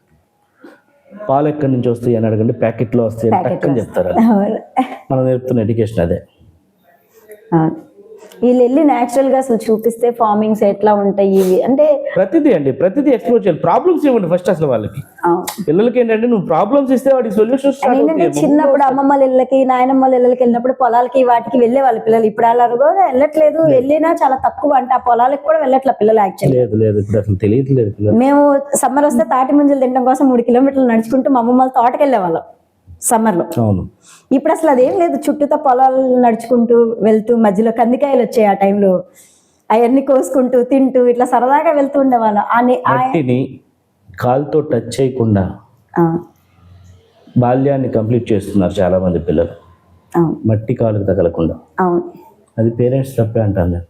పాలు ఎక్కడి నుంచి వస్తాయి అని అడగండి, ప్యాకెట్లో వస్తాయి అని టక్కని చెప్తారు. అవును. మనం నేర్పుతున్న ఎడ్యుకేషన్ అదే. అవును. వీళ్ళు వెళ్ళి న్యాచురల్ గా అసలు చూపిస్తే ఫార్మింగ్స్ ఎట్లా ఉంటాయి ఇవి అంటే ప్రతిదీ ఎక్స్ప్లోర్ చేయాలి. ప్రాబ్లమ్స్ ఇవ్వండి ఫస్ట్. అసలు వాళ్ళకి పిల్లలకి ఏంటంటే నువ్వు ప్రాబ్లమ్స్ ఇస్తే వాటికి సొల్యూషన్స్. ఏంటంటే చిన్నప్పుడు అమ్మమ్మల ఇళ్ళకి నాయనమ్మల ఇళ్ళకి వెళ్ళినప్పుడు పొలాలకి వాటికి వెళ్ళే వాళ్ళ పిల్లలు. ఇప్పుడు అలా కూడా వెళ్ళట్లేదు, వెళ్ళినా చాలా తక్కువ. అంటే ఆ పొలాలకు కూడా వెళ్ళట్లే పిల్లలు యాక్చువల్లీ. లేదు ఇప్పుడు అసలు తెలియట్లేదు పిల్లలు. మేము సమ్మర్ వస్తే తాటి ముంజలు తినడం కోసం 3 కిలోమీటర్లు నడుచుకుంటూ మా అమ్మమ్మల తోటకి వెళ్ళే వాళ్ళం సమ్మర్ లో. అవును. ఇప్పుడు అసలు అదేం లేదు, చుట్టూతో పొలాలు నడుచుకుంటూ వెళ్తూ మధ్యలో కందికాయలు వచ్చాయి ఆ టైంలో, అవన్నీ కోసుకుంటూ తింటూ ఇట్లా సరదాగా వెళ్తూ ఉండేవాళ్ళం. మట్టిని కాలుతో టచ్ చేయకుండా బాల్యాన్ని కంప్లీట్ చేస్తున్నారు చాలా మంది పిల్లలు. మట్టి కాలుకు తగలకుండా. అవును, అది పేరెంట్స్ తప్పే అంటాను నేను.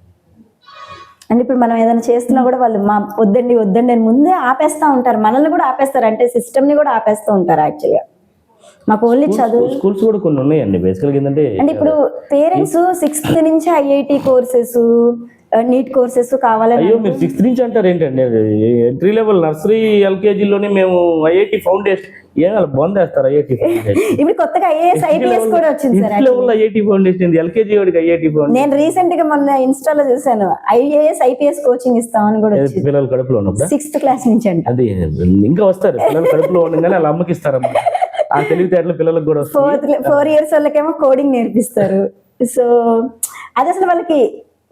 అంటే ఇప్పుడు మనం ఏదైనా చేస్తున్నా కూడా వాళ్ళు మా వద్దండి వద్దండి అని ముందే ఆపేస్తూ ఉంటారు, మనల్ని కూడా ఆపేస్తారు. అంటే సిస్టమ్ని కూడా ఆపేస్తూ ఉంటారు యాక్చువల్గా. మాకు ఓన్లీ చదువు స్కూల్స్ కూడా కొన్ని ఉన్నాయండి బేసికల్గా. ఏంటంటే అంటే ఇప్పుడు పేరెంట్స్ 6th నుంచి ఐఐటి కోర్సెస్, నీట్ కోర్సెస్ కావాలని. అయ్యో మీరు 6th నుంచి అంటారు ఏంటండి? ఎంట్రీ లెవెల్ నర్సరీ ఎల్కేజీలోనే మేము ఐఐటి ఫౌండేషన్ ఏం అలా బాగుందేస్తారు. ఐఐటి ఇప్పుడు కొత్తగా ఐఏఎస్ ఐపీఎస్ కూడా వచ్చింది సార్. ఐఐటి ఫౌండేషన్ ఎల్కేజీ వాడికి ఐఐటి ఫౌండేషన్. నేను రీసెంట్ గా మొన్న ఇన్స్టాలో చూసాను, ఐఏఎస్ ఐపీఎస్ కోచింగ్ ఇస్తామని కూడా వచ్చింది. పిల్లలు కడుపులో ఉన్నప్పుడు 6th క్లాస్ నుంచి అంట. అది ఇంకా వస్తారు పిల్లలు కడుపులో ఉండగానే వాళ్ళ అమ్మకి ఇస్తారమ్మా. ఆ తెలివితేటలు పిల్లలకు కూడా 4 years వాళ్ళకేమో కోడింగ్ నేర్పిస్తారు. సో అది అసలు వాళ్ళకి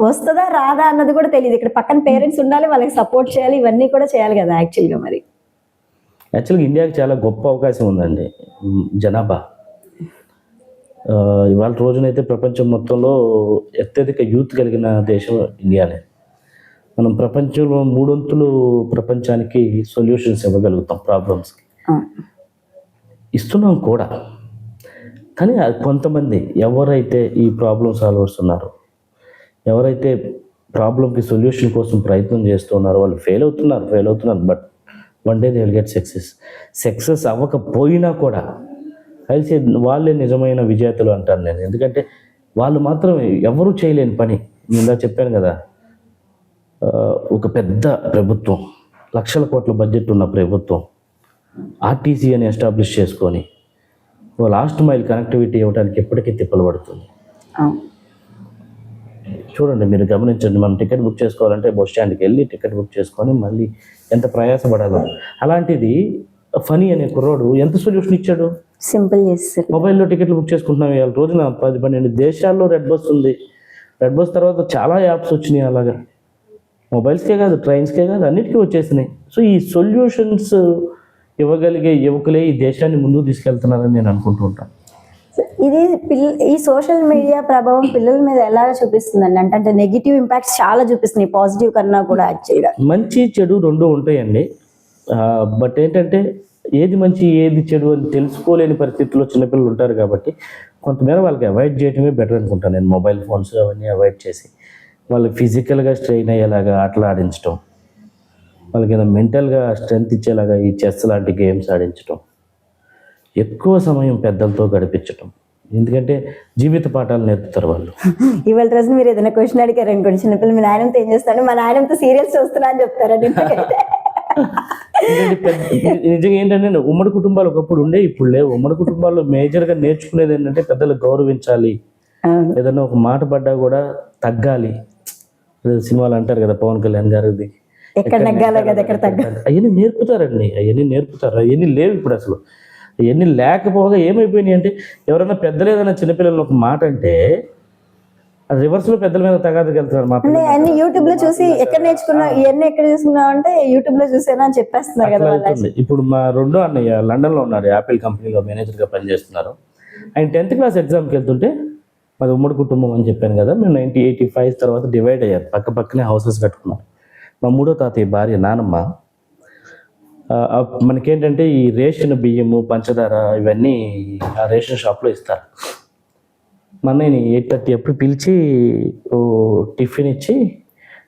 వస్తుందా రాదా అన్నది కూడా తెలియదు. ఇక్కడ పక్కన పేరెంట్స్ ఉండాలి, వాళ్ళకి సపోర్ట్ చేయాలి, ఇవన్నీ కూడా చేయాలి కదా యాక్చువల్గా. మరి యాక్చువల్గా ఇండియాకి చాలా గొప్ప అవకాశం ఉందండి. జనాభా ఇవాళ రోజునైతే ప్రపంచం మొత్తంలో అత్యధిక యూత్ కలిగిన దేశం ఇండియానే. మనం ప్రపంచంలో 3 వంతులు ప్రపంచానికి సొల్యూషన్స్ ఇవ్వగలుగుతాం ప్రాబ్లమ్స్కి. ఇస్తున్నాం కూడా. కానీ కొంతమంది ఎవరైతే ఈ ప్రాబ్లం సాల్వర్స్ ఉన్నారో, ఎవరైతే ప్రాబ్లంకి సొల్యూషన్ కోసం ప్రయత్నం చేస్తున్నారో వాళ్ళు ఫెయిల్ అవుతున్నారు. But one day they will get success అవ్వకపోయినా కూడా కలిసి వాళ్ళే నిజమైన విజేతలు అంటాను నేను. ఎందుకంటే వాళ్ళు మాత్రం ఎవరూ చేయలేని పని. నేను చెప్పాను కదా, ఒక పెద్ద ప్రభుత్వం, లక్షల కోట్ల బడ్జెట్ ఉన్న ప్రభుత్వం ఆర్టీసీ అని ఎస్టాబ్లిష్ చేసుకొని లాస్ట్ మైల్ కనెక్టివిటీ ఇవ్వడానికి ఎప్పటికీ తిప్పలు పడుతుంది. చూడండి, మీరు గమనించండి. మనం టికెట్ బుక్ చేసుకోవాలంటే బస్ స్టాండ్కి వెళ్ళి టికెట్ బుక్ చేసుకొని మళ్ళీ ఎంత ప్రయాసపడాలో. అలాంటిది ఫనీ అనే కుర్రోడు ఎంత సొల్యూషన్ ఇచ్చాడు. సింపుల్ చేస్తారు. మొబైల్లో టికెట్లు బుక్ చేసుకుంటున్నాం. ఇవాళ రోజున 10-12 దేశాల్లో రెడ్ బస్ ఉంది. రెడ్ బస్ తర్వాత చాలా యాప్స్ వచ్చినాయి. అలాగా మొబైల్స్కే కాదు, ట్రైన్స్కే కాదు, అన్నిటికీ వచ్చేసినాయి. సో ఈ సొల్యూషన్స్ ఇవ్వగలిగే యువకులే ఈ దేశాన్ని ముందుకు తీసుకెళ్తున్నారని నేను అనుకుంటూ ఉంటాను. ఇది ఈ సోషల్ మీడియా ప్రభావం పిల్లల మీద ఎలా చూపిస్తుందండి? అంటే నెగిటివ్ ఇంపాక్ట్స్ చాలా చూపిస్తున్నాయి, పాజిటివ్ కన్నా కూడా. యాక్చువల్గా మంచి చెడు 2 ఉంటాయండి. బట్ ఏంటంటే ఏది మంచి ఏది చెడు అని తెలుసుకోలేని పరిస్థితుల్లో చిన్నపిల్లలు ఉంటారు కాబట్టి కొంతమేర వాళ్ళకి అవాయిడ్ చేయడమే బెటర్ అనుకుంటాను నేను. మొబైల్ ఫోన్స్ అవన్నీ అవాయిడ్ చేసి వాళ్ళు ఫిజికల్గా స్ట్రెయిన్ అయ్యేలాగా ఆటలు ఆడించడం, వాళ్ళకి ఏదైనా మెంటల్గా స్ట్రెంగ్త్ ఇచ్చేలాగా ఈ చెస్ లాంటి గేమ్స్ ఆడించడం, ఎక్కువ సమయం పెద్దలతో గడిపించడం. ఎందుకంటే జీవిత పాఠాలు నేర్పుతారు వాళ్ళు. ఇవాళ రోజు మీరు ఏదైనా క్వశ్చన్ అడిగారు అనుకోండి, చిన్నపిల్లలు మీ నాయనంతో ఏం చేస్తాను, మా నాయనంతో సీరియల్స్ చూస్తున్నా అని చెప్తారండి. నిజంగా ఏంటంటే ఉమ్మడి కుటుంబాలు ఒకప్పుడు ఉండే, ఇప్పుడు లేవు. ఉమ్మడి కుటుంబాల్లో మేజర్గా నేర్చుకునేది ఏంటంటే పెద్దలు గౌరవించాలి, ఏదన్నా ఒక మాట పడ్డా కూడా తగ్గాలి. సినిమాలు అంటారు కదా పవన్ కళ్యాణ్ గారిది, ఎక్కడ నగ్గాలో కదా ఎక్కడ తగ్గాలి. అవన్నీ నేర్పుతారండి. అవన్నీ లేవు ఇప్పుడు. అసలు అవన్నీ లేకపోగా ఏమైపోయినాయి అంటే ఎవరైనా పెద్దలు ఏదైనా చిన్నపిల్లలు ఒక మాట అంటే అది రివర్స్ లో పెద్దల మీద తగాదకి వెళ్తున్నారు. మా అన్ని యూట్యూబ్ లో చూసి ఎక్కడ నేర్చుకున్నా, ఇవన్నీ ఎక్కడ చూసుకున్నావు అంటే యూట్యూబ్ లో చూసేనా అని చెప్పేస్తున్నారు కదా. ఇప్పుడు మా 2వ అన్నయ్య లండన్ లో ఉన్నారు, యాపిల్ కంపెనీలో మేనేజర్ గా పనిచేస్తున్నారు. ఆయన 10th క్లాస్ ఎగ్జామ్కి వెళ్తుంటే, మాది ఉమ్మడి కుటుంబం అని చెప్పాను కదా, మేము 1985 తర్వాత డివైడ్ అయ్యారు, పక్కనే హౌసెస్ కట్టుకున్నారు. మా 3వ తాతయ్య భార్య నానమ్మ మనకేంటంటే ఈ రేషన్ బియ్యము పంచదార ఇవన్నీ ఆ రేషన్ షాప్లో ఇస్తారు. మా అన్నయ్యని 8:30 అప్పుడు పిలిచి టిఫిన్ ఇచ్చి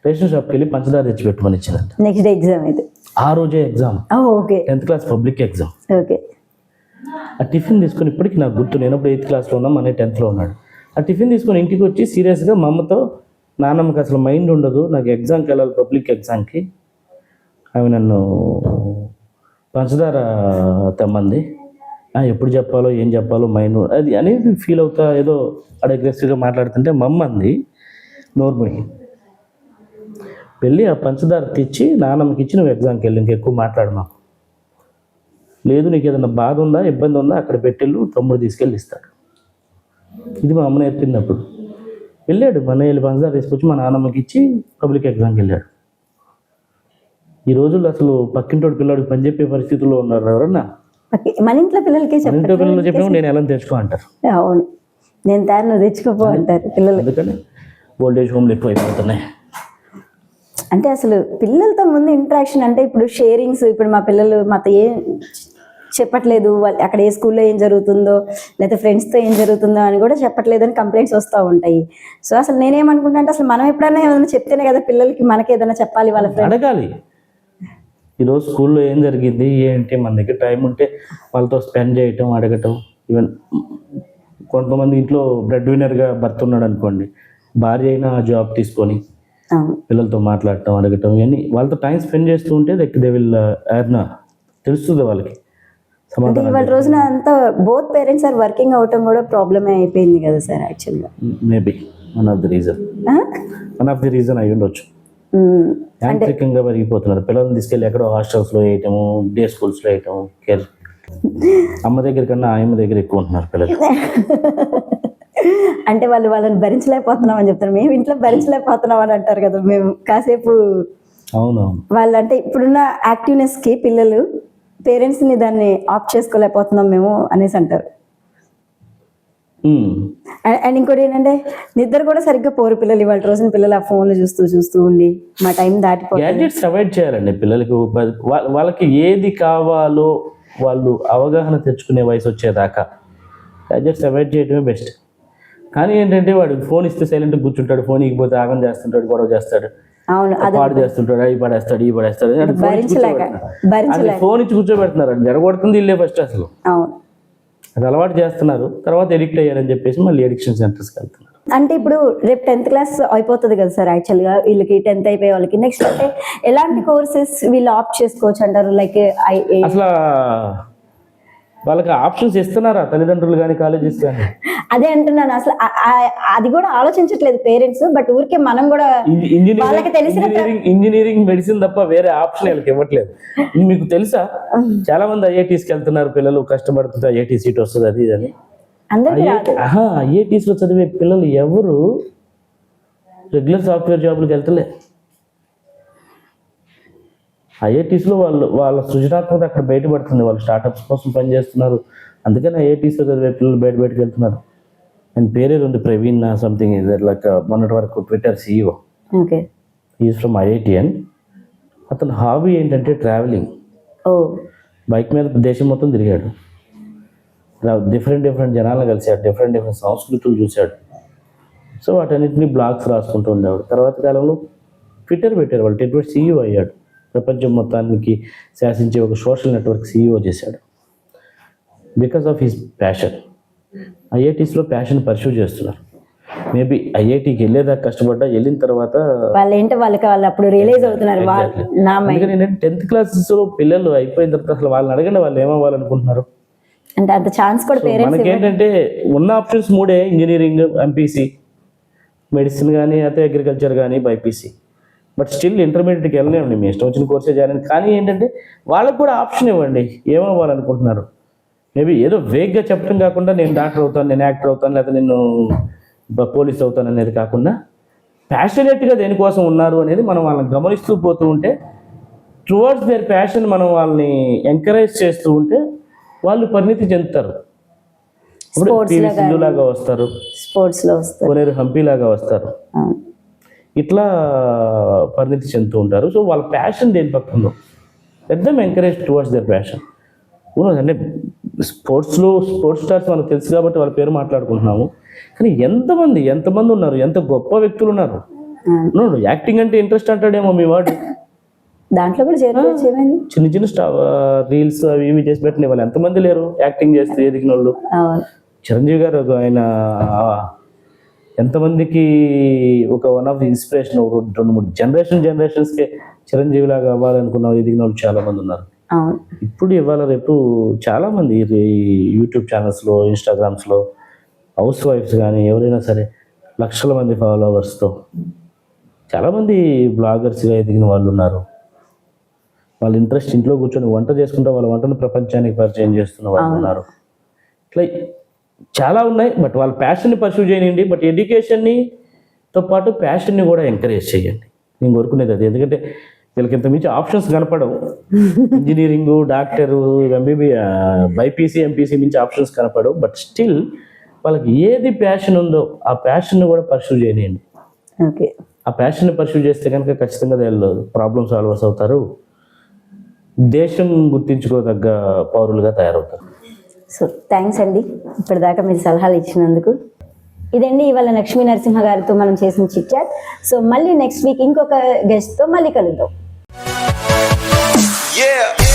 రేషన్ షాప్కి వెళ్ళి పంచదార తెచ్చి పెట్టుమని ఇచ్చిందంట. నెక్స్ట్ డే ఎగ్జామ్ అయితే ఆ రోజే exam. Okay, 10th class public exam. Okay. ఆ టిఫిన్ తీసుకొని ఇప్పటికి నాకు గుర్తు, నేను అప్పుడు 8th క్లాస్లో ఉన్నా, మా అన్నయ్య 10th లో ఉన్నాడు. ఆ టిఫిన్ తీసుకొని ఇంటికి వచ్చి సీరియస్గా మా అమ్మతో, నాన్నమ్మకి అసలు మైండ్ ఉండదు, నాకు ఎగ్జామ్కి వెళ్ళాలి పబ్లిక్ ఎగ్జామ్కి, ఆమె నన్ను పంచదార తెమ్మంది, ఎప్పుడు చెప్పాలో ఏం చెప్పాలో మైండ్ అది అనేది ఫీల్ అవుతా ఏదో అగ్రెసివ్గా మాట్లాడుతుంటే మమ్మ అంది నోర్మూయి వెళ్ళి ఆ పంచదార తెచ్చి నాన్నమ్మకి ఇచ్చి నువ్వు ఎగ్జామ్కి వెళ్ళి ఇంకెక్కువ మాట్లాడు మాకు, లేదు నీకు ఏదైనా బాధ ఉందా ఇబ్బంది ఉందా అక్కడ పెట్టెళ్ళు తమ్ముడు తీసుకెళ్ళి ఇస్తాడు. ఇది మా అమ్మ నేర్పింది. అప్పుడు వెళ్ళాడు మన వెళ్ళి పంచదార తీసుకొచ్చి మా నాన్నమ్మకి ఇచ్చి పబ్లిక్ ఎగ్జామ్కి వెళ్ళాడు. ఈ రోజుల్లో అసలు పక్కింటోడు పిల్లాడికి పని చెప్పే పరిస్థితుల్లో ఉన్నారు ఎవరన్నా? మన ఇంట్లో పిల్లలకి ఇంట్లో పిల్లలు చెప్పినా నేను ఎలా తెచ్చుకో అంటారు. అవును, నేను తాను నువ్వు తెచ్చుకోపో అంటారు పిల్లలు. అందుకని ఓల్డేజ్ హోమ్లు ఎక్కువ అయిపోతున్నాయి. అంటే అసలు పిల్లలతో ముందు ఇంటరాక్షన్ అంటే ఇప్పుడు షేరింగ్స్, ఇప్పుడు మా పిల్లలు మాతో ఏం చెప్పట్లేదు, వాళ్ళు అక్కడ ఏ స్కూల్లో ఏం జరుగుతుందో లేకపోతే ఫ్రెండ్స్తో ఏం జరుగుతుందో అని కూడా చెప్పట్లేదు అని కంప్లైంట్స్ వస్తూ ఉంటాయి. సో అసలు నేనేమనుకుంటా అంటే అసలు మనం ఎప్పుడైనా ఏదైనా చెప్తేనే కదా పిల్లలకి మనకి ఏదైనా చెప్పాలి, వాళ్ళ ఫ్రెండ్ అడగాలి. ఈరోజు స్కూల్లో ఏం జరిగింది ఏంటి, మన దగ్గర టైం ఉంటే వాళ్ళతో స్పెండ్ చేయటం, అడగటం. ఈవెన్ కొంతమంది ఇంట్లో బ్రెడ్ విన్నర్గా భర్త ఉన్నాడు అనుకోండి, భార్య అయినా జాబ్ తీసుకొని పిల్లలతో మాట్లాడటం, అడగటం, ఇవన్నీ వాళ్ళతో టైం స్పెండ్ చేస్తూ ఉంటే దే విల్ ఎర్న్, తెలుస్తుంది వాళ్ళకి అంటే ఇవాళ రోజున అంతా బోత్ పేరెంట్స్ ఆర్ వర్కింగ్ అవటం కూడా ప్రాబ్లమే అయిపోయింది కదా సార్ యాక్చువల్గా. Maybe one of the reason అయి ఉండొచ్చు. యాంత్రికంగా పెరిగిపోతున్నారు పిల్లల్ని తీసుకెళ్ళి ఎక్కడో హాస్టల్స్లో వేయటము, డే స్కూల్స్లో వేయటము, కేర్ అమ్మ దగ్గర కన్నా ఆయమ్మ దగ్గర ఎక్కువ ఉంటున్నారు పిల్లలు. అంటే వాళ్ళని భరించలేకపోతున్నాం అని చెప్తారు, మేము ఇంట్లో భరించలేకపోతున్నాం అని అంటారు కదా. మేము కాసేపు అవునవును వాళ్ళు అంటే ఇప్పుడున్న యాక్టివ్నెస్కి పిల్లలు పేరెంట్స్ని దాన్ని ఆఫ్ చేసుకోలేకపోతున్నాం మేము అనేసి అంటారు. అండ్ ఇంకోటి ఏంటంటే నిద్ర కూడా సరిగ్గా పోరు పిల్లలు. ఇవాళ రోజున పిల్లలు ఆ ఫోన్లు చూస్తూ ఉండి మా టైం దాటిపోతుంది. గ్యాడ్జెట్స్ అవాయిడ్ చేయాలండి పిల్లలకి. వాళ్ళకి ఏది కావాలో వాళ్ళు అవగాహన తెచ్చుకునే వయసు వచ్చేదాకా గ్యాడ్జెట్స్ అవాయిడ్ చేయడమే బెస్ట్. కానీ ఏంటంటే వాడు ఫోన్ ఇస్తే సైలెంట్గా కూర్చుంటాడు, ఫోన్ ఇకపోతే ఆగం చేస్తుంటాడు, గొడవ చేస్తాడు, పాడు చేస్తుంటాడు, అవి పడేస్తాడు, ఈ పడేస్తాడు. ఫోన్ ఇచ్చి కూర్చోబెడుతున్నారు, జరగొడుతుంది ఇల్లే ఫస్ట్. అసలు అది అలవాటు చేస్తున్నారు, తర్వాత ఎడిక్ట్ అయ్యారని చెప్పేసి మళ్ళీ ఎడిక్షన్ సెంటర్స్కి వెళ్తున్నారు. అంటే ఇప్పుడు రేపు 10th క్లాస్ అయిపోతుంది కదా సార్ యాక్చువల్గా, వీళ్ళకి 10th అయిపోయే వాళ్ళకి నెక్స్ట్ అంటే ఎలాంటి కోర్సెస్ వీళ్ళు ఆప్ట్ చేసుకోవచ్చు అంటారు? లైక్ అసలు వాళ్ళకి ఆప్షన్స్ ఇస్తున్నారా తల్లిదండ్రులు కానీ కాలేజెస్ కానీ? అదే అంటున్నాను, అసలు అది కూడా ఆలోచించట్లేదు పేరెంట్స్. బట్ ఊరికే మనం కూడా వాళ్ళకి తెలిసిన ఇంజనీరింగ్ మెడిసిన్ తప్ప వేరే ఆప్షన్ వీళ్ళకి ఇవ్వట్లేదు. మీకు తెలుసా చాలా మంది ఐఐటీస్కి వెళ్తున్నారు పిల్లలు, కష్టపడుతుంటే ఐఐటీ సీట్ వస్తుంది అది అని. ఐఐటీస్లో చదివే పిల్లలు ఎవరు రెగ్యులర్ సాఫ్ట్వేర్ జాబులకు వెళ్తలే. ఐఐటీస్లో వాళ్ళ సృజనాత్మకత అక్కడ బయటపడుతుంది, వాళ్ళు స్టార్టప్స్ కోసం పనిచేస్తున్నారు. అందుకని ఐఐటీస్లో చదివే పిల్లలు బయటకు వెళ్తున్నారు. అండ్ పేరే ఉంది ప్రవీణ్ సంథింగ్, లైక్ మొన్నటి వరకు ట్విట్టర్ CEO. Is from ఐఐటిఎన్. అతను హాబీ ఏంటంటే ట్రావెలింగ్. బైక్ మీద దేశం మొత్తం తిరిగాడు, డిఫరెంట్ జనాలను కలిశాడు, డిఫరెంట్ సంస్కృతులు చూశాడు. సో వాటన్నిటిని బ్లాగ్స్ రాసుకుంటూ ఉండేవాడు. తర్వాత కాలంలో ట్విట్టర్ పెట్టారు, వాళ్ళు ట్విట్టర్ CEO అయ్యాడు. ప్రపంచం మొత్తానికి శాసించే ఒక సోషల్ నెట్వర్క్ CEO చేశాడు బికాస్ ఆఫ్ హిస్ ప్యాషన్. ఐఐటీస్లో ప్యాషన్ పర్సూ చేస్తున్నారు. మేబీ ఐఐటీకి వెళ్ళేదాకా కష్టపడ్డా, వెళ్ళిన తర్వాత వాళ్ళు అప్పుడు రియలైజ్ అవుతున్నారు. 10th క్లాసెస్లో పిల్లలు అయిపోయిన తర్వాత అసలు వాళ్ళని అడగండి వాళ్ళు ఏమవ్వాలనుకుంటున్నారు అంటే అంత ఛాన్స్ కూడా పేరెంట్స్. మనకేంటంటే ఉన్న ఆప్షన్స్ 3: ఇంజనీరింగ్, MPC, మెడిసిన్ కానీ అయితే అగ్రికల్చర్ కానీ బైపీసీ. బట్ స్టిల్ ఇంటర్మీడియట్కి వెళ్ళలేమండి, మీ ఇష్టం వచ్చిన కోర్సే చేయాలని. కానీ ఏంటంటే వాళ్ళకు కూడా ఆప్షన్ ఇవ్వండి, ఏమవ్వాలనుకుంటున్నారు. మేబీ ఏదో వేగ్గా చెప్పడం కాకుండా నేను డాక్టర్ అవుతాను, నేను యాక్టర్ అవుతాను, లేకపోతే నేను పోలీస్ అవుతాను అనేది కాకుండా ప్యాషనేట్గా దేనికోసం ఉన్నారు అనేది మనం వాళ్ళని గమనిస్తూ పోతూ ఉంటే, టువర్డ్స్ దేర్ ప్యాషన్ మనం వాళ్ళని ఎంకరేజ్ చేస్తూ ఉంటే వాళ్ళు పరిణితి చెందుతారు. ఇప్పుడు పివి సింధు లాగా వస్తారు, స్పోర్ట్స్లో వస్తారు, కోనేరు హంపి లాగా వస్తారు, ఇట్లా పరిణితి చెందుతూ ఉంటారు. సో వాళ్ళ ప్యాషన్ దేని పక్కన ఉందో let them encourage towards their passion. అంటే స్పోర్ట్స్ స్టార్స్ మనకు తెలుసు కాబట్టి వాళ్ళ పేరు మాట్లాడుకుంటున్నాము. కానీ ఎంతమంది ఉన్నారు, ఎంత గొప్ప వ్యక్తులు ఉన్నారు. యాక్టింగ్ అంటే ఇంట్రెస్ట్ అంటాడేమో మీ వాడు, దాంట్లో కూడా చిన్న రీల్స్ అవి ఇవి చేసి పెట్టిన వాళ్ళు ఎంతమంది లేరు యాక్టింగ్ చేస్తే ఎదిగిన వాళ్ళు. చిరంజీవి గారు ఆయన ఎంతమందికి ఒక వన్ ఆఫ్ ది ఇన్స్పిరేషన్. 2-3 జనరేషన్స్కి చిరంజీవిలాగా అవ్వాలనుకున్న ఎదిగిన వాళ్ళు చాలామంది ఉన్నారు. అవును. ఇప్పుడు ఇవాళ రేపు చాలామంది యూట్యూబ్ ఛానల్స్లో, ఇన్స్టాగ్రామ్స్లో హౌస్ వైఫ్స్ కానీ ఎవరైనా సరే లక్షల మంది ఫాలోవర్స్తో చాలామంది బ్లాగర్స్గా ఎదిగిన వాళ్ళు ఉన్నారు. వాళ్ళ ఇంట్రెస్ట్ ఇంట్లో కూర్చొని వంట చేసుకుంటూ వాళ్ళ వంటను ప్రపంచానికి పరిచయం చేస్తున్న వాళ్ళు ఉన్నారు. ఇట్లా చాలా ఉన్నాయి. బట్ వాళ్ళ ప్యాషన్ని పర్సూ చేయండి. బట్ ఎడ్యుకేషన్నితో పాటు ప్యాషన్ని కూడా ఎంకరేజ్ చేయండి. నేను కోరుకునేది అది. ఎందుకంటే వీళ్ళకి ఇంత మించి ఆప్షన్స్ కనపడవు. ఇంజనీరింగు, డాక్టరు, బైపీసీ, ఎంపీసీ మించి ఆప్షన్స్ కనపడవు. బట్ స్టిల్ వాళ్ళకి ఏది ప్యాషన్ ఉందో ఆ ప్యాషన్ని కూడా పర్సూ చేయండి. ఓకే. ఆ ప్యాషన్ని పర్సూ చేస్తే కనుక ఖచ్చితంగా వాళ్ళు ప్రాబ్లమ్ సాల్వర్స్ అవుతారు. దేశం గుర్తించుకోదగ్గ పౌరులుగా తయారవుతారు. సో థ్యాంక్స్ అండి ఇప్పటిదాకా మీరు సలహాలు ఇచ్చినందుకు. ఇదండి ఇవాళ లక్ష్మీ నరసింహ గారితో మనం చేసిన చిట్ చాట్. సో మళ్ళీ నెక్స్ట్ వీక్ ఇంకొక గెస్ట్తో మళ్ళీ కలుద్దాం. Yeah.